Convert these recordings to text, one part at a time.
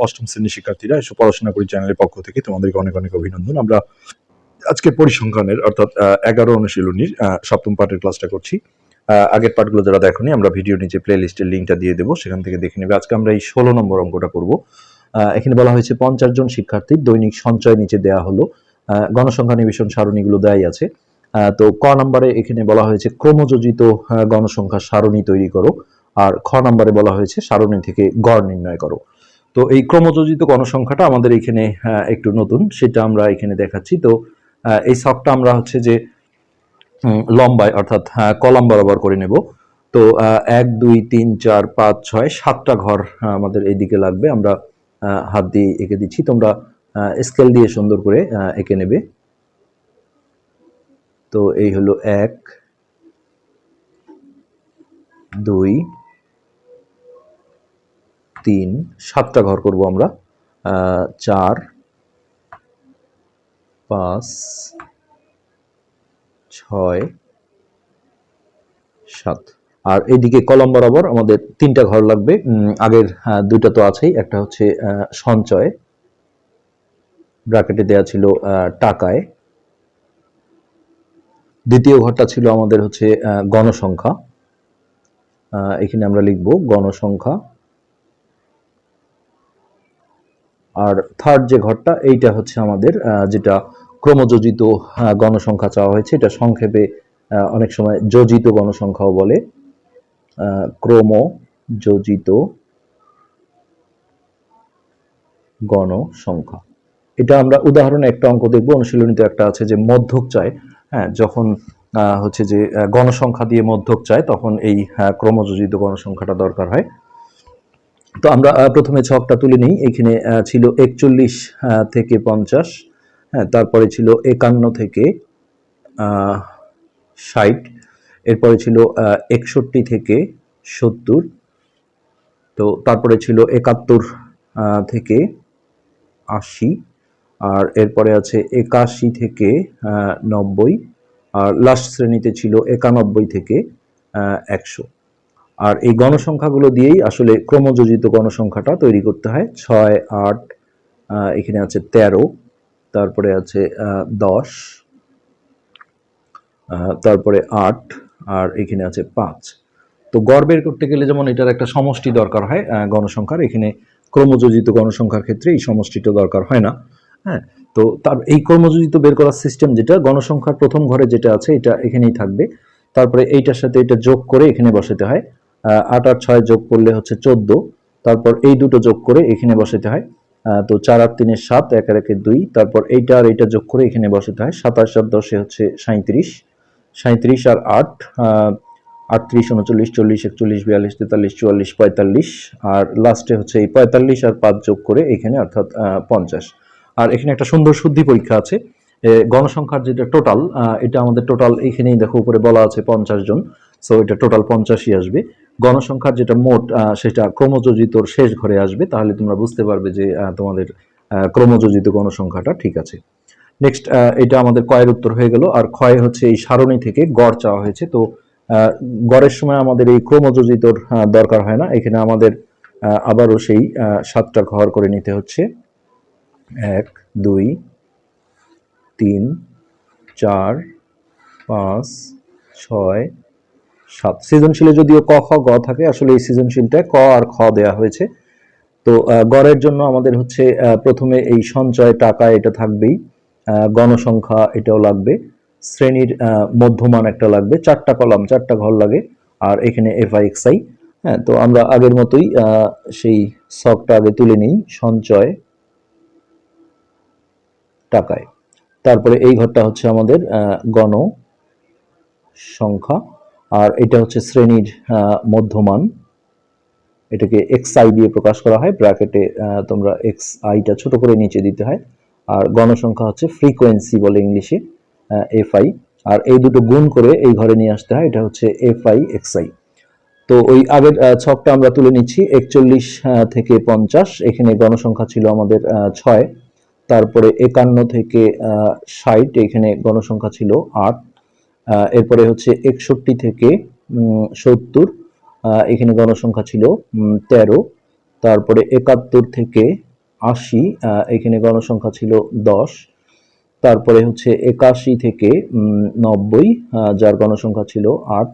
অষ্টম শ্রেণীর শিক্ষার্থীরা এসব পড়াশোনা করি চ্যানেলের পক্ষ থেকে তোমাদেরকে অনেক অনেক অভিনন্দন। আমরা আজকে পরিসংখ্যানের অর্থাৎ 11 অনুশীলনীর সপ্তম পাঠের ক্লাসটা করছি। আগের পাঠগুলো যারা দেখোনি আমরা ভিডিও নিচে প্লে লিস্টের লিঙ্কটা দিয়ে দেবো, সেখান থেকে দেখে নেবে। আজকে আমরা এই 16 নম্বর অঙ্কটা করব। এখানে বলা হয়েছে 50 জন শিক্ষার্থীর দৈনিক সঞ্চয় নিচে দেওয়া হলো। গণসংখ্যা নিবেশন সারণীগুলো দেয়াই আছে। তো ক নম্বরে এখানে বলা হয়েছে ক্রমযোজিত গণসংখ্যা সারণী তৈরি করো, আর খ নম্বরে বলা হয়েছে সারণী থেকে গড় নির্ণয় করো। তো এই ক্রমযোজিত গণসংখ্যাটা আমাদের এখানে একটু নতুন, সেটা আমরা এখানে দেখাচ্ছি। তো এই ছকটা আমরা হচ্ছে যে লম্বায় অর্থাৎ কলাম বরাবর করে নেব। তো 1 2 3 4 5 6 7টা ঘর আমাদের এইদিকে লাগবে। আমরা হাত দিয়ে এঁকে দিচ্ছি, তোমরা স্কেল দিয়ে সুন্দর করে এঁকে নেবে। তো এই হলো 1 2 3 7টা ঘর করব আমরা। 4 5 6 7। আর এইদিকে কলম বরাবর আমাদের 3টা ঘর লাগবে। আগের 2টা তো আছেই, একটা হচ্ছে সঞ্চয়, ব্র্যাকেটে দেয়া ছিল টাকায়। দ্বিতীয় ঘরটা ছিল আমাদের হচ্ছে গণসংখ্যা, এখানে আমরা লিখব গণসংখ্যা। আর থার্ড যে ঘরটা এইটা হচ্ছে আমাদের যেটা ক্রমযোজিত গণসংখ্যা চাওয়া হয়েছে, এটা সংক্ষেপে অনেক সময় যোজিত গণসংখ্যাও বলে। ক্রমযোজিত গণসংখ্যা, এটা আমরা উদাহরণে একটা অঙ্ক দেখব। অনুশীলনীতে একটা আছে যে মধ্যক চায়। হ্যাঁ, যখন হচ্ছে যে গণসংখ্যা দিয়ে মধ্যক চায় তখন এই ক্রমযোজিত গণসংখ্যাটা দরকার হয়। তো আমরা প্রথমে ছকটা তুলে নিই। এখানে ছিল 41 থেকে 50, হ্যাঁ, তারপরে ছিল 51 থেকে 60, এরপরে ছিল 61 থেকে 70, তো তারপরে ছিল 71 থেকে 80, আর এরপরে আছে 81 থেকে 90, আর লাস্ট শ্রেণীতে ছিল 91 থেকে 100। আর এই গণসংখ্যাগুলো দিয়েই আসলে ক্রমযোজিত গণসংখ্যাটা তৈরি করতে হয়। 6 8, এখানে আছে 13, তারপরে আছে 10, তারপরে 8, আর এখানে আছে 5। তো গড় বের করতে গেলে যেমন এটার একটা সমষ্টি দরকার হয় গণসংখ্যার, এখানে ক্রমযোজিত গণসংখ্যার ক্ষেত্রে এই সমষ্টিটা দরকার হয় না। হ্যাঁ, তো তার এই ক্রমযোজিত বের করার সিস্টেম যেটা, গণসংখ্যার প্রথম ঘরে যেটা আছে এটা এখানেই থাকবে, তারপরে এইটার সাথে এটা যোগ করে এখানে বসাতে হয়। 8 আর 6 যোগ করলে হচ্ছে 14, তারপর এই দুটো যোগ করে এখানে বসাতে হয়। তো 4 আর 3 7, 1 আর 1 2, তারপর এইটা আর এইটা যোগ করে এখানে বসাতে হয়। 27 আর 10 হচ্ছে 37, 37 আর 8 38 39 40 41 42 43 44 45, আর লাস্টে হচ্ছে এই 45 আর 5 যোগ করে এখানে অর্থাৎ 50। আর এখানে একটা সুন্দর শুদ্ধি পরীক্ষা আছে। গণসংখ্যার যেটা টোটাল, এটা আমাদের টোটাল এখানেই দেখো উপরে বলা আছে 50 জন, সো এটা টোটাল 50ই আসবে। গণসংখ্যার যেটা মোট সেটা ক্রমযোজিতর শেষ ঘরে আসবে, তাহলে তোমরা বুঝতে পারবে যে তোমাদের ক্রমযোজিত গণসংখ্যাটা ঠিক আছে। নেক্সট, এটা আমাদের কয়ের উত্তর হয়ে গেল। আর ক্ষয় হচ্ছে এই সারণী থেকে গড় চাওয়া হয়েছে। তো গড়ের সময় আমাদের এই ক্রমযোজিতর দরকার হয় না, এখানে আমাদের আবারও সেই 7টা ঘর করে নিতে হচ্ছে। 1 2 3 4 5 6 7। সৃজনশীলে যদিও ক খ গ থাকে, আসলে এই সৃজনশীলটা ক আর খ দেয়া হয়েছে। তো গড়ের জন্য আমাদের হচ্ছে প্রথমে এই সঞ্চয় টাকা এটা থাকবেই, গণসংখ্যা এটাও লাগবে, শ্রেণীর মধ্যমান একটা লাগবে, 4টা কলাম 4টা ঘর লাগে, আর এখানে এফআই এক্সআই। হ্যাঁ, তো আমরা আগের মতোই সেই ছকটা আগে তুলে নিই। সঞ্চয় টাকায়, তারপরে এই ঘরটা হচ্ছে আমাদের গণসংখ্যা, আর এটা হচ্ছে শ্রেণীর মধ্যমান, এটাকে এক্স আই দিয়ে প্রকাশ করা হয়, ব্র্যাকেটে তোমরা এক্স আইটা ছোট করে নিচে দিতে হয়। আর গণসংখ্যা হচ্ছে ফ্রিকোয়েন্সি বলে ইংলিশে, এফ আই, আর এই দুটো গুণ করে এই ঘরে নিয়ে আসতে হয়, এটা হচ্ছে এফ আই এক্স আই। তো ওই আগের ছকটা আমরা তুলে নিচ্ছি। 41 থেকে 50, এখানে গণসংখ্যা ছিল আমাদের 6, তারপরে 51 থেকে 60, এখানে গণসংখ্যা ছিল 8, এরপরে হচ্ছে 61 থেকে 70, এখানে গণসংখ্যা ছিল 13, তারপরে 71 থেকে 80, এখানে গণসংখ্যা ছিল 10। তারপরে হচ্ছে 81 থেকে 90, যার গণসংখ্যা ছিল 8।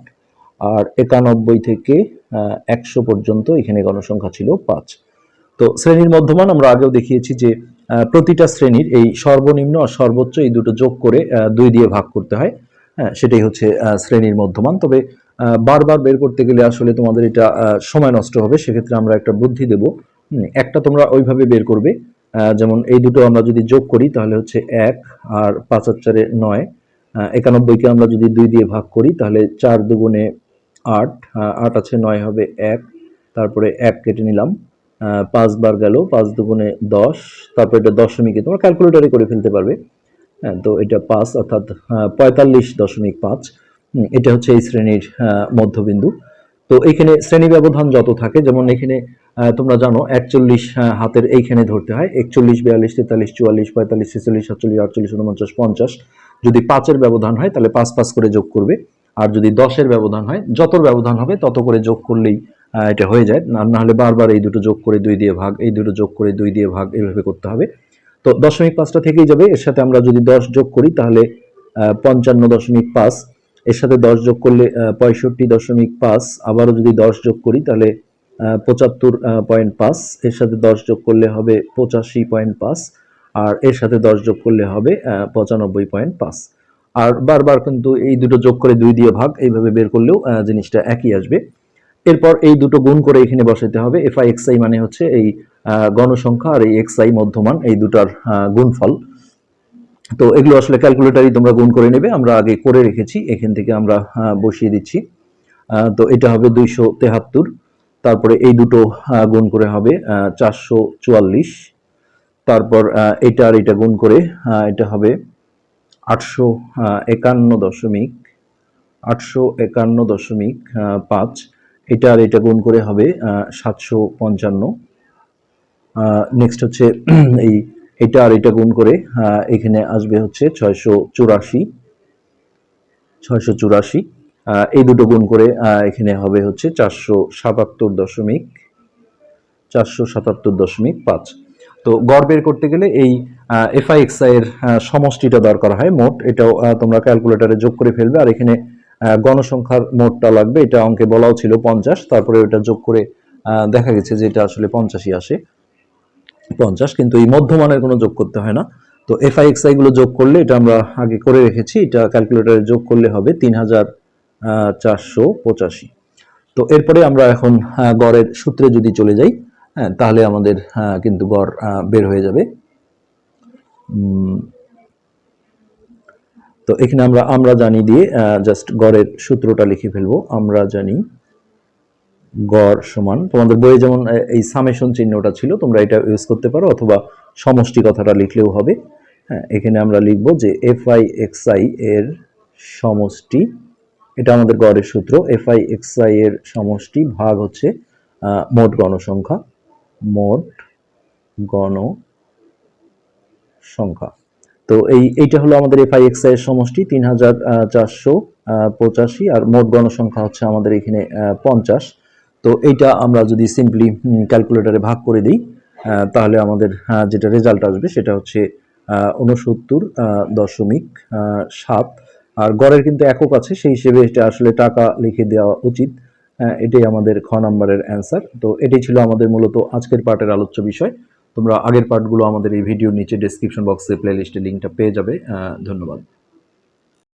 আর 91 থেকে 100 পর্যন্ত এখানে গণসংখ্যা ছিল 5। তো শ্রেণীর মধ্যমান আমরা আগেও দেখিয়েছি যে প্রতিটা শ্রেণীর এই সর্বনিম্ন আর সর্বোচ্চ এই দুটো যোগ করে 2 দিয়ে ভাগ করতে হয়। হ্যাঁ, সেটাই হচ্ছে শ্রেণীর মধ্যমান। তবে বারবার বের করতে গেলে আসলে তোমাদের এটা সময় নষ্ট হবে। সেক্ষেত্রে আমরা একটা বুদ্ধি দেব। একটা তোমরা ওইভাবে বের করবে, যেমন এই দুটো আমরা যদি যোগ করি তাহলে হচ্ছে 1 আর 5 আর 4 9। 91 কে আমরা যদি 2 দিয়ে ভাগ করি তাহলে 4 দুগুণে 8, 8 আছে 9 হবে 1, তারপরে 1 কেটে নিলাম, 5 বার গেল, 5 দুগুণে 10, তারপর এটা দশমিকে তোমরা ক্যালকুলেটরে করে ফেলতে পারবে। হ্যাঁ, তো এটা 5 অর্থাৎ 45.5। এটা হচ্ছে এই শ্রেণীর মধ্যবিন্দু। তো এইখানে শ্রেণী ব্যবধান যত থাকে, যেমন এখানে তোমরা জানো 41 হাতের এইখানে ধরতে হয়, 41, 42, 43, 44, 45, 46, 47, 48, 49, 50। যদি 5-এর ব্যবধান হয় তাহলে 5 5 করে যোগ করবে, আর যদি 10-এর ব্যবধান হয়, যত ব্যবধান হবে তত করে যোগ করলেই এটা হয়ে যায়। না হলে বারবার এই দুটো যোগ করে 2 দিয়ে ভাগ, এই দুটো যোগ করে 2 দিয়ে ভাগ, এইভাবে করতে হবে। তো 0.5টা থেকেই যাবে। এর সাথে আমরা যদি 10 যোগ করি তাহলে 55.5। এর সাথে 10 যোগ করলে 65.5। আবারও যদি 10 যোগ করি তাহলে 75.5। এর সাথে 10 যোগ করলে হবে 85.5। আর এর সাথে 10 যোগ করলে হবে 95.5। আর বারবার কিন্তু এই দুটো যোগ করে 2 দিয়ে ভাগ, এইভাবে বের করলেও জিনিসটা একই আসবে। এরপর এই দুটো গুণ করে এখানে বসাতে হবে। এফ আই এক্স আই মানে হচ্ছে এই গণসংখ্যা আর এই এক্স আই মধ্যমান, এই দুটার গুণফল। তো এগুলো আসলে ক্যালকুলেটারই তোমরা গুণ করে নেবে, আমরা আগে করে রেখেছি, এখান থেকে আমরা বসিয়ে দিচ্ছি। তো এটা হবে 273। তারপরে এই দুটো গুণ করে হবে 444। তারপর এটা আর এটা গুণ করে এটা হবে 851.5। এটা আর এটা গুণ করে হবে 755। নেক্সট হচ্ছে এই এটা আর এটা গুণ করে এখানে আসবে হচ্ছে 684। এই দুটো গুণ করে এখানে হবে হচ্ছে 477.5। তো গড় বের করতে গেলে এই এফ আই এক্স আই এর সমষ্টিটা দরকার হয় মোট। এটাও তোমরা ক্যালকুলেটরে যোগ করে ফেলবে। আর এখানে গণসংখ্যার মোটটা লাগবে, এটা অঙ্কে বলাও ছিল 50। তারপরে ওটা যোগ করে দেখা গেছে যে এটা আসলে 85 আসে, 50। কিন্তু এই মধ্যমানের কোনো যোগ করতে হয় না। তো এফ আই এক্স আই গুলো যোগ করলে, এটা আমরা আগে করে রেখেছি, এটা ক্যালকুলেটরে যোগ করলে হবে 3485। তো এরপরে আমরা এখন গড়ের সূত্রে যদি চলে যাই, হ্যাঁ, তাহলে আমাদের কিন্তু গড় বের হয়ে যাবে। তো এখানে আমরা জানি দিয়ে জাস্ট গড়ের সূত্রটা লিখে ফেলবো। আমরা জানি গড় সমান, তোমাদের বইয়ে যেমন এই সামেশন চিহ্নটা ছিল, তোমরা এটা ইউজ করতে পারো, অথবা সমষ্টি কথাটা লিখলেও হবে। হ্যাঁ, এখানে আমরা লিখবো যে এফ আই এক্স আই এর সমষ্টি, এটা আমাদের গড়ের সূত্র। এফ আই এক্স আই এর সমষ্টি ভাগ হচ্ছে মোট গণসংখ্যা, মোট গণসংখ্যা। তো এইটা হলো আমাদের এফ আই এক্স আই এর সমষ্টি 3485, আর মোট গণসংখ্যা হচ্ছে আমাদের এখানে 50। তো এইটা আমরা যদি সিম্পলি ক্যালকুলেটরে ভাগ করে দিই তাহলে আমাদের যেটা রেজাল্ট আসবে সেটা হচ্ছে 69.7। আর গড়ের কিন্তু একক আছে, সেই হিসেবে এটা আসলে টাকা লিখে দেওয়া উচিত। এটাই আমাদের খ নাম্বারের অ্যান্সার। তো এটাই ছিল আমাদের মূলত আজকের পার্টের আলোচ্য বিষয়। তোমরা আগের পার্টগুলো আমাদের এই ভিডিওর নিচে ডেসক্রিপশন বক্সে প্লেলিস্টে লিঙ্কটা পেয়ে যাবে। ধন্যবাদ।